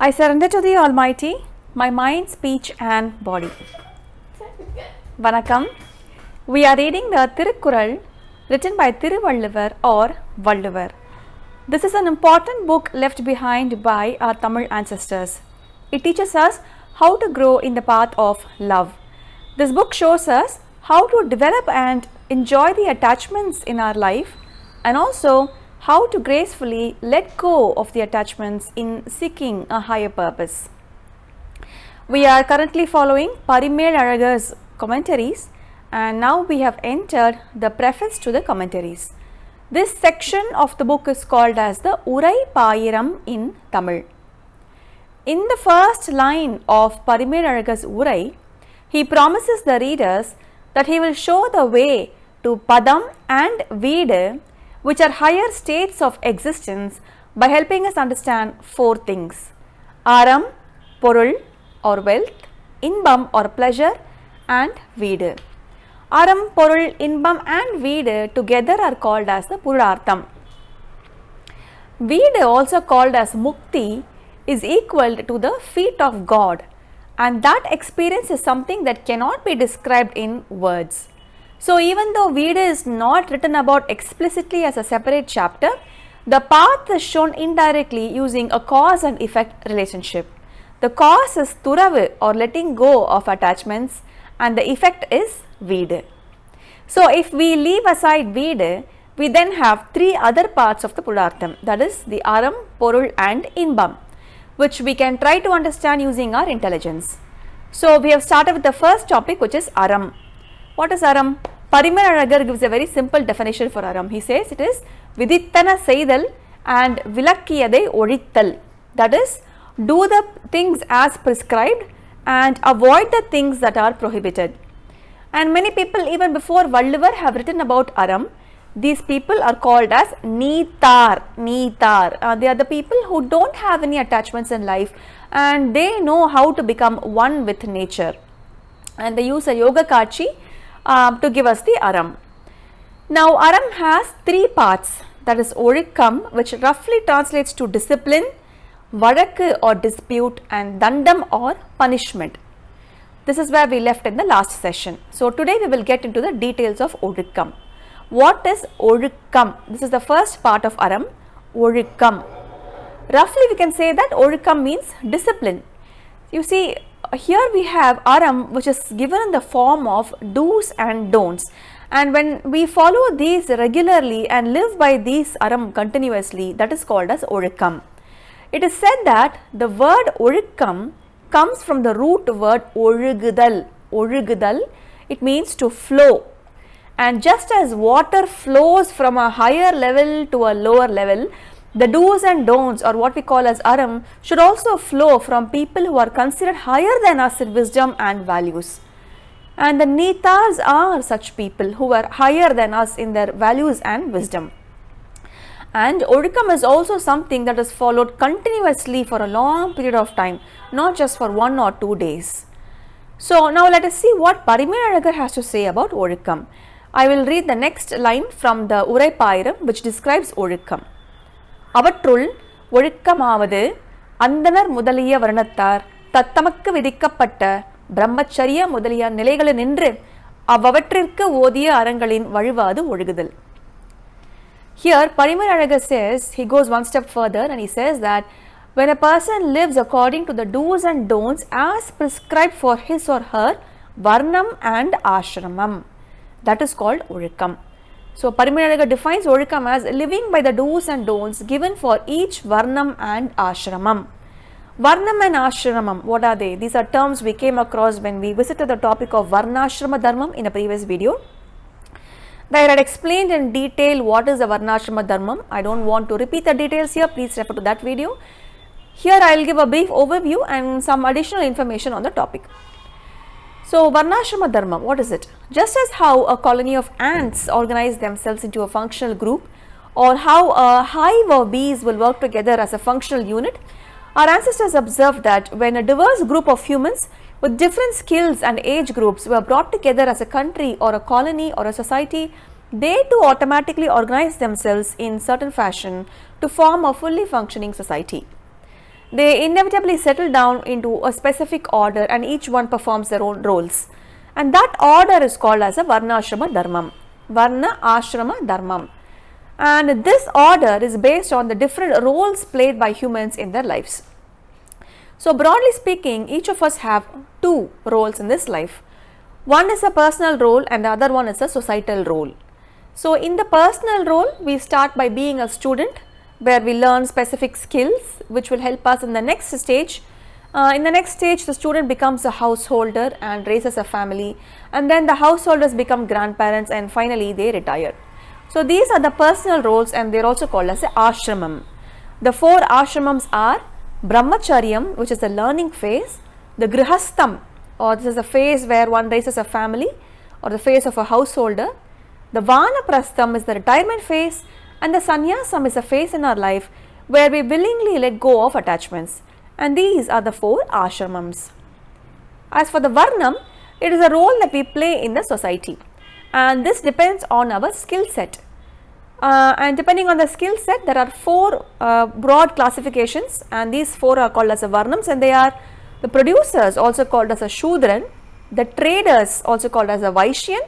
I surrender to the Almighty, my mind, speech and body. Vanakkam. We are reading the Thirukkural written by Thiruvalluvar or Valluvar. This is an important book left behind by our Tamil ancestors. It teaches us how to grow in the path of love. This book shows us how to develop and enjoy the attachments in our life and also how to gracefully let go of the attachments in seeking a higher purpose. We are currently following Parimel Alagar's commentaries and now we have entered the preface to the commentaries. This section of the book is called as the Urai Payiram in Tamil. In the first line of Parimel Alagar's Urai, he promises the readers that he will show the way to Padam and Veedu, which are higher states of existence, by helping us understand four things: Aram, Porul or wealth, Inbam or pleasure and Veedu. Aram, Porul, Inbam and Veedu together are called as the Purartham. Veedu, also called as Mukti, is equal to the feet of God, and that experience is something that cannot be described in words. So even though Veedu is not written about explicitly as a separate chapter, the path is shown indirectly using a cause and effect relationship. The cause is Thuravu or letting go of attachments and the effect is Veedu. So if we leave aside Veedu, we then have three other parts of the Purartham, that is the Aram, Porul and Inbam, which we can try to understand using our intelligence. So we have started with the first topic, which is Aram. What is Aram? Parimel Alagar gives a very simple definition for Aram. He says it is Vidittana Seidal and Vilakkiyadai Olithal. That is, do the things as prescribed and avoid the things that are prohibited. And many people even before Valluvar have written about Aram. These people are called as Neethar. They are the people who don't have any attachments in life and they know how to become one with nature. And they use a yoga kachi to give us the Aram. Now Aram has three parts, that is Ozhukkam, which roughly translates to discipline, Vadakku or dispute and Dandam or punishment. This is where we left in the last session. So today we will get into the details of Ozhukkam. What is Ozhukkam? This is the first part of Aram, Ozhukkam. Roughly we can say that Ozhukkam means discipline. You see, here we have Aram, which is given in the form of do's and don'ts, and when we follow these regularly and live by these Aram continuously, that is called as Ozhukkam. It is said that the word Ozhukkam comes from the root word Ozhugudal. Ozhugudal, it means to flow, and just as water flows from a higher level to a lower level, the do's and don'ts, or what we call as Aram, should also flow from people who are considered higher than us in wisdom and values. And the Neethars are such people who are higher than us in their values and wisdom. And Ozhukkam is also something that is followed continuously for a long period of time, not just for 1 or 2 days. So now let us see what Parimel Alagar has to say about Ozhukkam. I will read the next line from the Urai Payiram, which describes Ozhukkam. அவற்றுள் ஒழுக்கமாவது அந்தணர் முதலிய வருணத்தார் தத்தமக்கு விதிக்கப்பட்ட பிரம்மச்சரிய முதலிய நிலைகளினின்று அவ்வவற்றிற்கு ஓதிய அறங்களின் வழுவாது ஒழுகுதல். Here Parimel Alagar says, he goes one step further and he says that when a person lives according to the do's and don'ts as prescribed for his or her varnam and ashramam, that is called Ozhukkam. So Parimel Alagar defines Ozhukkam as living by the do's and don'ts given for each varnam and ashramam. Varnam and ashramam, what are they? These are terms we came across when we visited the topic of Varnashrama Dharmam in a previous video. There I had explained in detail what is the Varnashrama Dharmam. I don't want to repeat the details here, please refer to that video. Here I will give a brief overview and some additional information on the topic. So Varnashrama Dharma, what is it? Just as how a colony of ants organize themselves into a functional group, or how a hive of bees will work together as a functional unit, our ancestors observed that when a diverse group of humans with different skills and age groups were brought together as a country or a colony or a society, they too automatically organize themselves in certain fashion to form a fully functioning society. they inevitably settle down into a specific order and each one performs their own roles. And that order is called as a Varna Ashrama Dharmam. Varna Ashrama Dharmam. And this order is based on the different roles played by humans in their lives. So broadly speaking, each of us have two roles in this life. One is a personal role and the other one is a societal role. So in the personal role, we start by being a student where we learn specific skills which will help us in the next stage. In the next stage, the student becomes a householder and raises a family, and then the householders become grandparents and finally they retire. So these are the personal roles and they are also called as a ashramam. The four ashramams are Brahmacharyam, which is the learning phase, the Grihastham, or this is a phase where one raises a family or the phase of a householder, the Vanaprastham is the retirement phase, and the Sannyasam is a phase in our life where we willingly let go of attachments. And these are the four ashramams. As for the Varnam, it is a role that we play in the society, and this depends on our skill set. And depending on the skill set, there are four broad classifications, and these four are called as the Varnams, and they are the producers, also called as a Shudran, the traders, also called as a Vaishyan,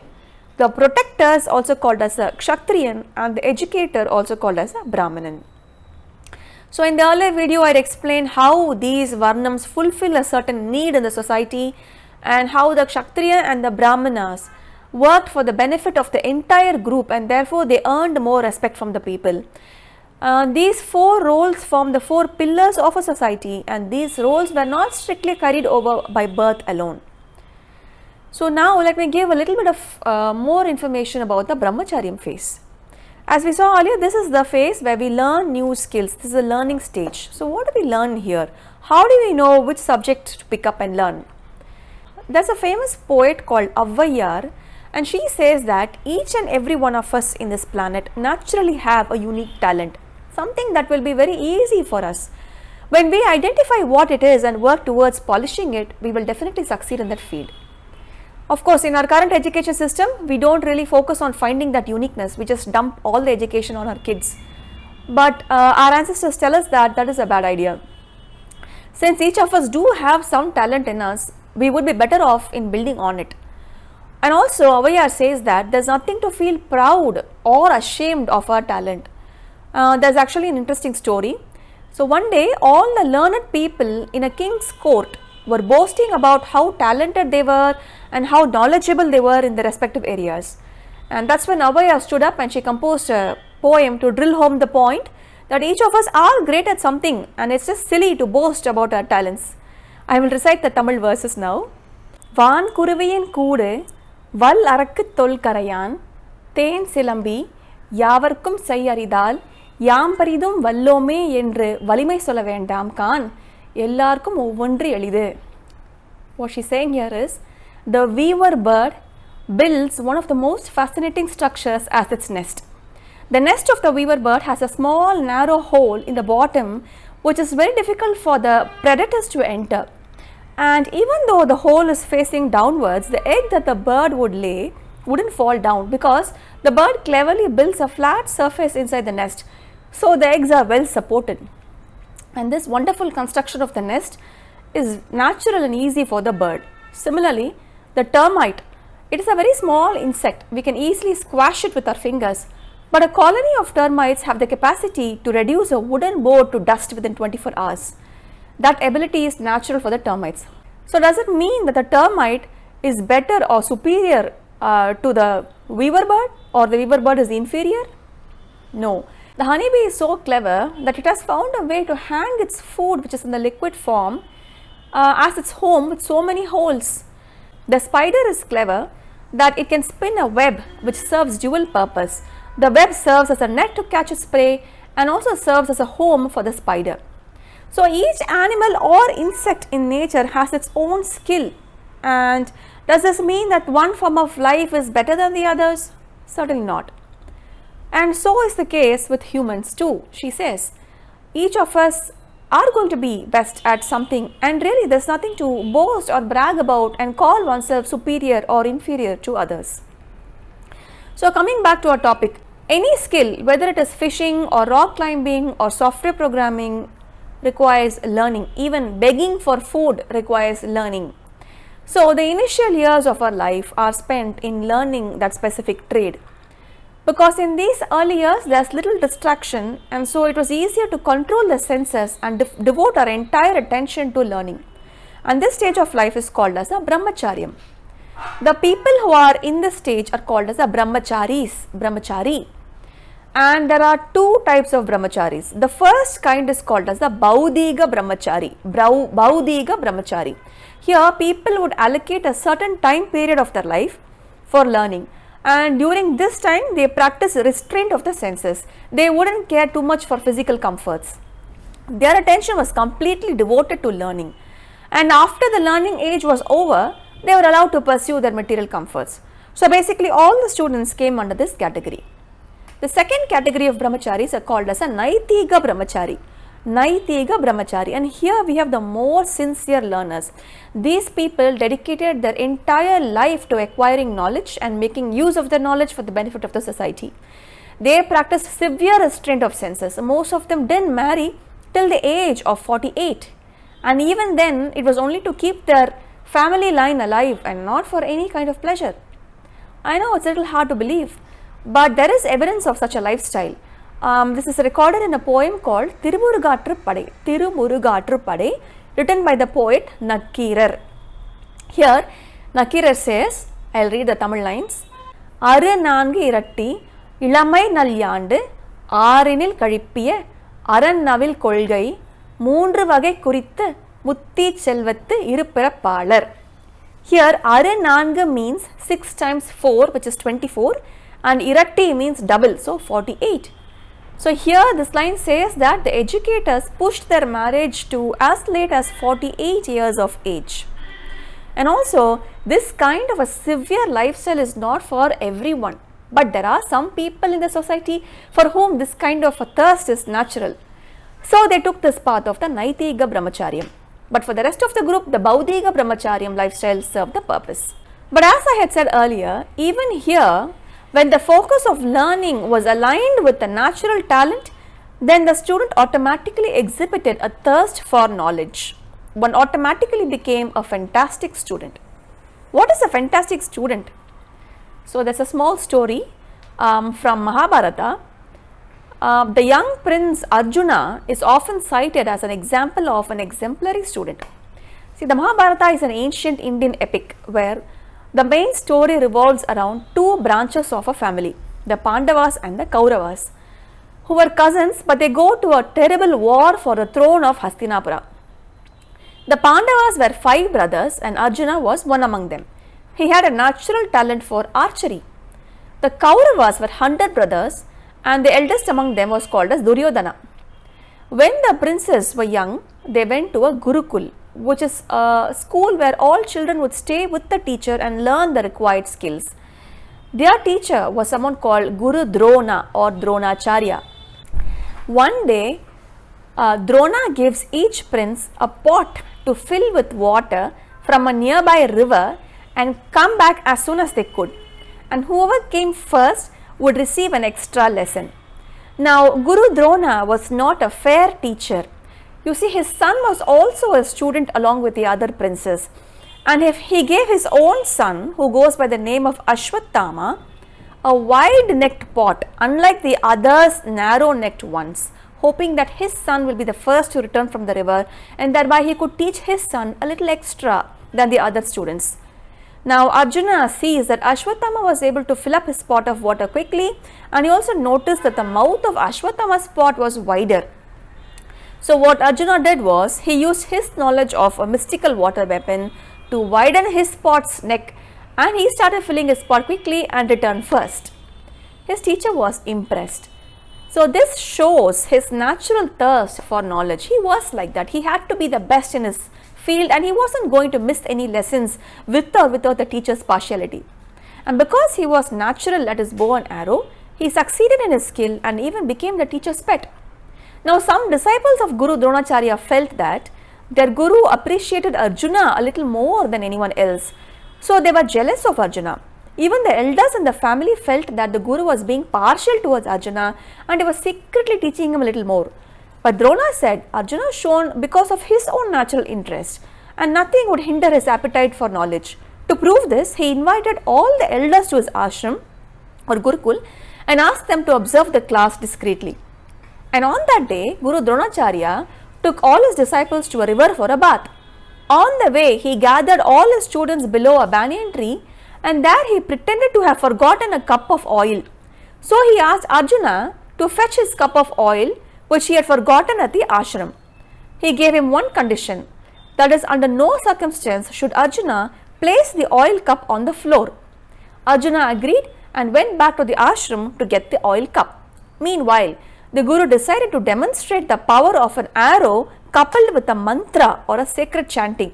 the protectors, also called as a Kshatriyan, and the educator, also called as a Brahmanan. So in the earlier video, I had explained how these Varnams fulfill a certain need in the society and how the Kshatriya and the Brahmanas worked for the benefit of the entire group, and therefore they earned more respect from the people. These four roles form the four pillars of a society, and these roles were not strictly carried over by birth alone. So now let me give a little bit of more information about the Brahmacharyam phase. As we saw earlier, this is the phase where we learn new skills. This is a learning stage. So what do we learn here? How do we know which subject to pick up and learn? There's a famous poet called Avvaiyar, and she says that each and every one of us in this planet naturally have a unique talent, something that will be very easy for us. When we identify what it is and work towards polishing it, we will definitely succeed in that field. Of course, in our current education system, we don't really focus on finding that uniqueness. We just dump all the education on our kids. But our ancestors tell us that that is a bad idea. Since each of us do have some talent in us, we would be better off in building on it. And also, Avvaiyar says that there's nothing to feel proud or ashamed of our talent. There's actually an interesting story. So one day, all the learned people in a king's court were boasting about how talented they were and how knowledgeable they were in their respective areas. And that's when Avvaiyar stood up and she composed a poem to drill home the point that each of us are great at something, and it's just silly to boast about our talents. I will recite the Tamil verses now. Van kuruviyin koodu val arakku tol karayan தேன் சிலம்பி யாவர்க்கும் செய்யறிதால் யாம் பரிதும் வல்லோமே என்று வலிமை சொல்ல வேண்டாம் கான் எல்லாருக்கும் ஒவ்வொன்று எளிது. What she's saying here is, the weaver bird builds one of the most fascinating structures as its nest. The nest of the weaver bird has a small narrow hole in the bottom which is very difficult for the predators to enter. And even though the hole is facing downwards, the egg that the bird would lay wouldn't fall down because the bird cleverly builds a flat surface inside the nest, so the eggs are well supported. And this wonderful construction of the nest is natural and easy for the bird. Similarly, the termite, it is a very small insect. We can easily squash it with our fingers, but a colony of termites have the capacity to reduce a wooden board to dust within 24 hours. That ability is natural for the termites. So does it mean that the termite is better or superior to the weaver bird, or the weaver bird is inferior? No. The honeybee is so clever that it has found a way to hang its food, which is in the liquid form, as its home with so many holes. The spider is clever that it can spin a web which serves dual purpose. The web serves as a net to catch its prey and also serves as a home for the spider. So each animal or insect in nature has its own skill. And does this mean that one form of life is better than the others? Certainly not. And so is the case with humans too, she says. Each of us are going to be best at something, and really there's nothing to boast or brag about and call oneself superior or inferior to others. So coming back to our topic, any skill, whether it is fishing or rock climbing or software programming, requires learning. Even begging for food requires learning. So the initial years of our life are spent in learning that specific trade. Because in these early years there's little distraction, and so it was easier to control the senses and devote our entire attention to learning. And this stage of life is called as a brahmacharyam. The people who are in this stage are called as a brahmachari. And there are two types of brahmacharis. The first kind is called as the Baudiga brahmachari. Here people would allocate a certain time period of their life for learning, and during this time they practice restraint of the senses. They wouldn't care too much for physical comforts. Their attention was completely devoted to learning, and after the learning age was over, they were allowed to pursue their material comforts. So basically all the students came under this category. The second category of brahmacharis are called as a Naitiga brahmachari, and here we have the more sincere learners. These people dedicated their entire life to acquiring knowledge and making use of the knowledge for the benefit of the society. They practiced severe restraint of senses. Most of them didn't marry till the age of 48, and even then it was only to keep their family line alive and not for any kind of pleasure. I know it's a little hard to believe, but there is evidence of such a lifestyle. This is recorded in a poem called Tirumurugatrupadai, written by the poet Nakkirar. Here Nakkirar says, I'll read the Tamil lines. Aru நான்கு இரட்டி இளமை நல்யாண்டு ஆறினில் கழிப்பிய அரண்நவில் கொள்கை மூன்று வகை குறித்து முத்தி செல்வத்து இருபிறப்பாளர். Here aru நான்கு means 6 times 4, which is 24, and iratti means double, so 48. So here this line says that the educators pushed their marriage to as late as 48 years of age. And also this kind of a severe lifestyle is not for everyone, but there are some people in the society for whom this kind of a thirst is natural. So they took this path of the Naitiga brahmacharyam. But for the rest of the group, the Baudiga brahmacharyam lifestyle served the purpose. But as I had said earlier, even here, when the focus of learning was aligned with the natural talent, then the student automatically exhibited a thirst for knowledge. One automatically became a fantastic student. What is a fantastic student? So there's a small story from Mahabharata. The young prince Arjuna is often cited as an example of an exemplary student. See, the Mahabharata is an ancient Indian epic where the main story revolves around two branches of a family, the Pandavas and the Kauravas, who were cousins, but they go to a terrible war for the throne of Hastinapura. The Pandavas were 5 brothers and Arjuna was one among them. He had a natural talent for archery. The Kauravas were 100 brothers and the eldest among them was called as Duryodhana. When the princes were young, they went to a Gurukul, which is a school where all children would stay with the teacher and learn the required skills. Their teacher was someone called Guru Drona or Dronacharya. One day, Drona gives each prince a pot to fill with water from a nearby river and come back as soon as they could. And whoever came first would receive an extra lesson. Now, Guru Drona was not a fair teacher. You see, his son was also a student along with the other princes, and if he gave his own son, who goes by the name of Ashwatthama, a wide-necked pot, unlike the others' narrow-necked ones, hoping that his son will be the first to return from the river, and thereby he could teach his son a little extra than the other students. Now, Arjuna sees that Ashwatthama was able to fill up his pot of water quickly, and he also noticed that the mouth of Ashwatthama's pot was wider. So what Arjuna did was, he used his knowledge of a mystical water weapon to widen his pot's neck, and he started filling his pot quickly and returned first. His teacher was impressed. So this shows his natural thirst for knowledge. He was like that. He had to be the best in his field and he wasn't going to miss any lessons with or without the teacher's partiality. And because he was natural at his bow and arrow, he succeeded in his skill and even became the teacher's pet. Now, some disciples of Guru Dronacharya felt that their guru appreciated Arjuna a little more than anyone else. So they were jealous of Arjuna. Even the elders in the family felt that the guru was being partial towards Arjuna and he was secretly teaching him a little more. But Drona said Arjuna shone because of his own natural interest and nothing would hinder his appetite for knowledge. To prove this, he invited all the elders to his ashram or Gurukul and asked them to observe the class discreetly. And on that day, Guru Dronacharya took all his disciples to a river for a bath. On the way, he gathered all his students below a banyan tree and there he pretended to have forgotten a cup of oil. So he asked Arjuna to fetch his cup of oil which he had forgotten at the ashram. He gave him one condition, that is, under no circumstance should Arjuna place the oil cup on the floor. Arjuna agreed and went back to the ashram to get the oil cup. Meanwhile, the Guru decided to demonstrate the power of an arrow coupled with a mantra or a sacred chanting.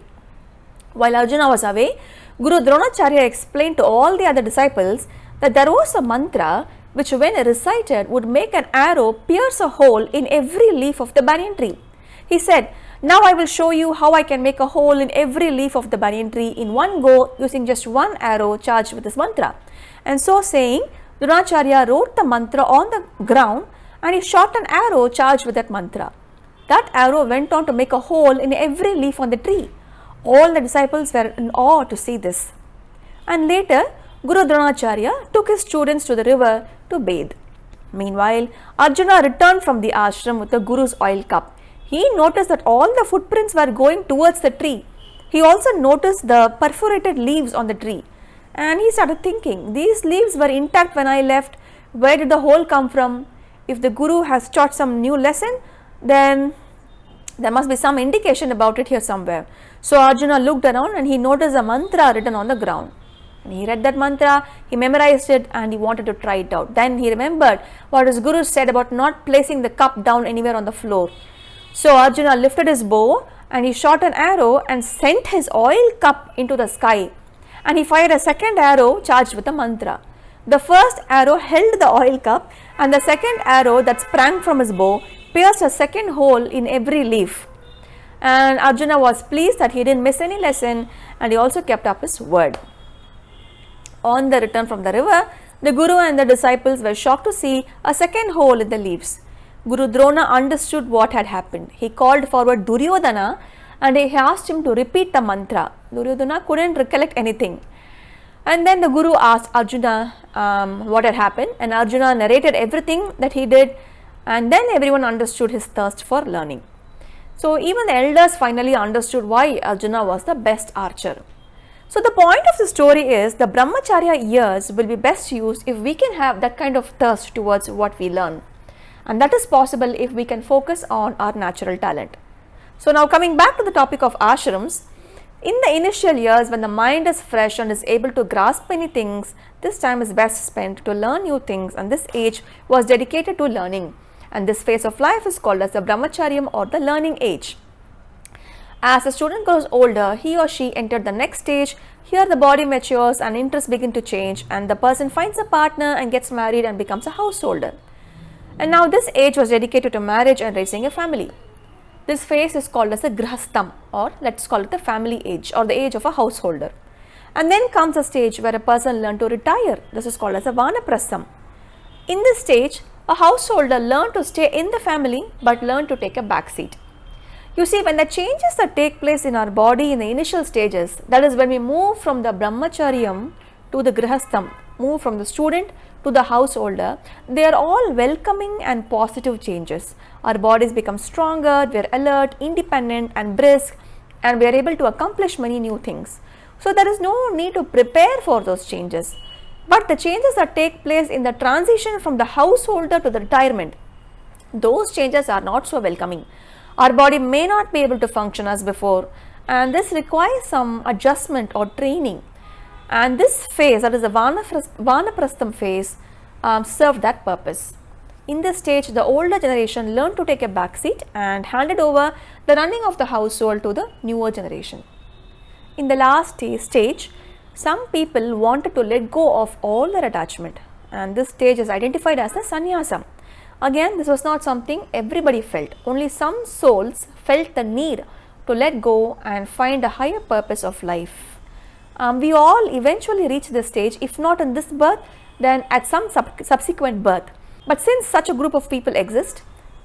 While Arjuna was away, Guru Dronacharya explained to all the other disciples that there was a mantra which when recited would make an arrow pierce a hole in every leaf of the banyan tree. He said, "Now I will show you how I can make a hole in every leaf of the banyan tree in one go using just one arrow charged with this mantra." And so saying, Dronacharya wrote the mantra on the ground and he shot an arrow charged with that mantra. That arrow went on to make a hole in every leaf on the tree. All the disciples were in awe to see this. And later, Guru Dronacharya took his students to the river to bathe. Meanwhile, Arjuna returned from the ashram with the Guru's oil cup. He noticed that all the footprints were going towards the tree. He also noticed the perforated leaves on the tree. And he started thinking, these leaves were intact when I left. Where did the hole come from? If the Guru has taught some new lesson, then there must be some indication about it here somewhere. So Arjuna looked around and he noticed a mantra written on the ground. And he read that mantra, he memorized it and he wanted to try it out. Then he remembered what his Guru said about not placing the cup down anywhere on the floor. So Arjuna lifted his bow and he shot an arrow and sent his oil cup into the sky. And he fired a second arrow charged with the mantra. The first arrow held the oil cup and the second arrow that sprang from his bow pierced a second hole in every leaf. And Arjuna was pleased that he didn't miss any lesson and he also kept up his word. On the return from the river, the Guru and the disciples were shocked to see a second hole in the leaves. Guru Drona understood what had happened. He called forward Duryodhana and he asked him to repeat the mantra. Duryodhana couldn't recollect anything. And then the Guru asked Arjuna what had happened, and Arjuna narrated everything that he did, and then everyone understood his thirst for learning. So even the elders finally understood why Arjuna was the best archer. So the point of the story is the brahmacharya years will be best used if we can have that kind of thirst towards what we learn. And that is possible if we can focus on our natural talent. So now coming back to the topic of ashrams, in the initial years when the mind is fresh and is able to grasp many things, this time is best spent to learn new things, and this age was dedicated to learning. And this phase of life is called as the brahmacharyam or the learning age. As a student grows older, he or she entered the next stage. Here the body matures and interests begin to change, and the person finds a partner and gets married and becomes a householder. And now this age was dedicated to marriage and raising a family. This phase is called as the grihastham, or let's call it the family age or the age of a householder. And then comes a stage where a person learns to retire. This is called as a vanaprastham. In this stage, a householder learned to stay in the family but learned to take a back seat. You see, when the changes that take place in our body in the initial stages, that is when we move from the brahmacharyam to the grihastham, move from the student to the householder, they are all welcoming and positive changes. Our bodies become stronger, we are alert, independent and brisk, and we are able to accomplish many new things. So there is no need to prepare for those changes. But the changes that take place in the transition from the householder to the retirement, those changes are not so welcoming. Our body may not be able to function as before, and this requires some adjustment or training. And this phase, that is the vanaprastham phase, served that purpose. In this stage, the older generation learned to take a back seat and handed over the running of the household to the newer generation. In the last stage, some people wanted to let go of all their attachment, and this stage is identified as the sannyasam. Again, this was not something everybody felt. Only some souls felt the need to let go and find a higher purpose of life. We all eventually reach this stage, if not in this birth, then at some subsequent birth. But since such a group of people exist,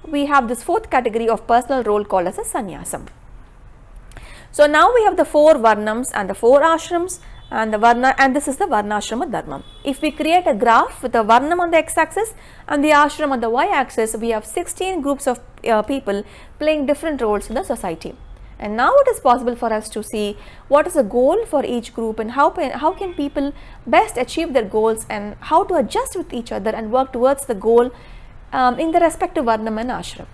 we have this fourth category of personal role called as a sannyasam. So now we have the 4 varnams and the 4 ashrams and the varna, and this is the varnashrama dharma. If we create a graph with the varnam on the x-axis and the ashram on the y-axis, we have 16 groups of people playing different roles in the society. And now it is possible for us to see what is the goal for each group and how can people best achieve their goals and how to adjust with each other and work towards the goal in the respective varnam and ashram.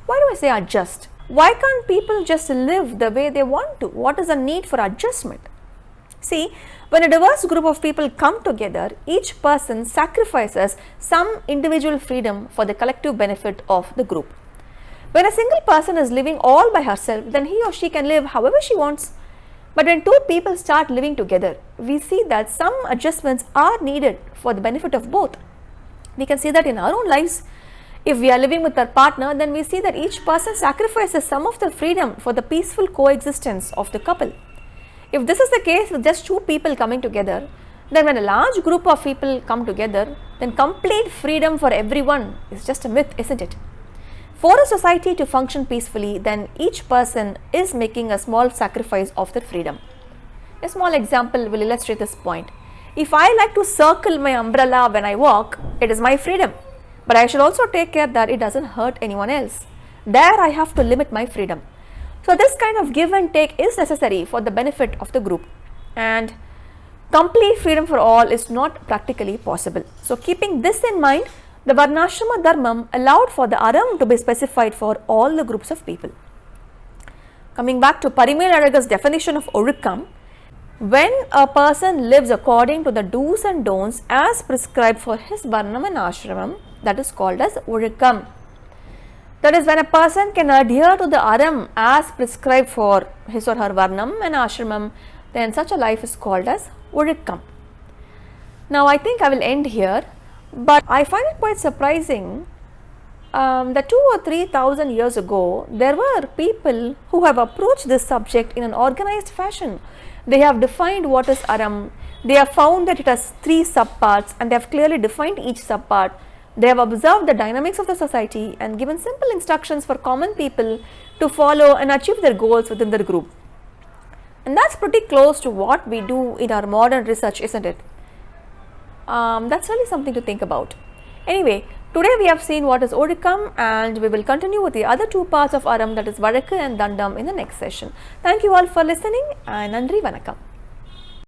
Why do I say adjust? Why can't people just live the way they want to? What is the need for adjustment? See, when a diverse group of people come together, each person sacrifices some individual freedom for the collective benefit of the group. When a single person is living all by herself, then he or she can live however she wants. But when 2 people start living together, we see that some adjustments are needed for the benefit of both. We can see that in our own lives. If we are living with our partner, then we see that each person sacrifices some of their freedom for the peaceful coexistence of the couple. If this is the case with just 2 people coming together, then when a large group of people come together, then complete freedom for everyone is just a myth, isn't it? For a society to function peacefully, then each person is making a small sacrifice of their freedom. A small example will illustrate this point. If I like to circle my umbrella when I walk, it is my freedom. But I should also take care that it doesn't hurt anyone else. There I have to limit my freedom. So this kind of give and take is necessary for the benefit of the group, and complete freedom for all is not practically possible. So keeping this in mind, the varnashrama dharmam allowed for the aram to be specified for all the groups of people. Coming back to Parimal Azhaga's definition of Ozhukam, when a person lives according to the do's and don'ts as prescribed for his varnam and ashramam, that is called as Ozhukam. That is, when a person can adhere to the aram as prescribed for his or her varnam and ashramam, then such a life is called as Ozhukam. Now I think I will end here, but I find it quite surprising that 2,000 or 3,000 years ago, there were people who have approached this subject in an organized fashion. They have defined what is aram, they have found that it has 3 subparts and they have clearly defined each subpart. They have observed the dynamics of the society and given simple instructions for common people to follow and achieve their goals within their group. And that's pretty close to what we do in our modern research, isn't it? That's really something to think about. Anyway, today we have seen what is Ozhukam, and we will continue with the other 2 parts of aram, that is Vazhakku and Dandam, in the next session. Thank you all for listening, and Nandri Vanakkam.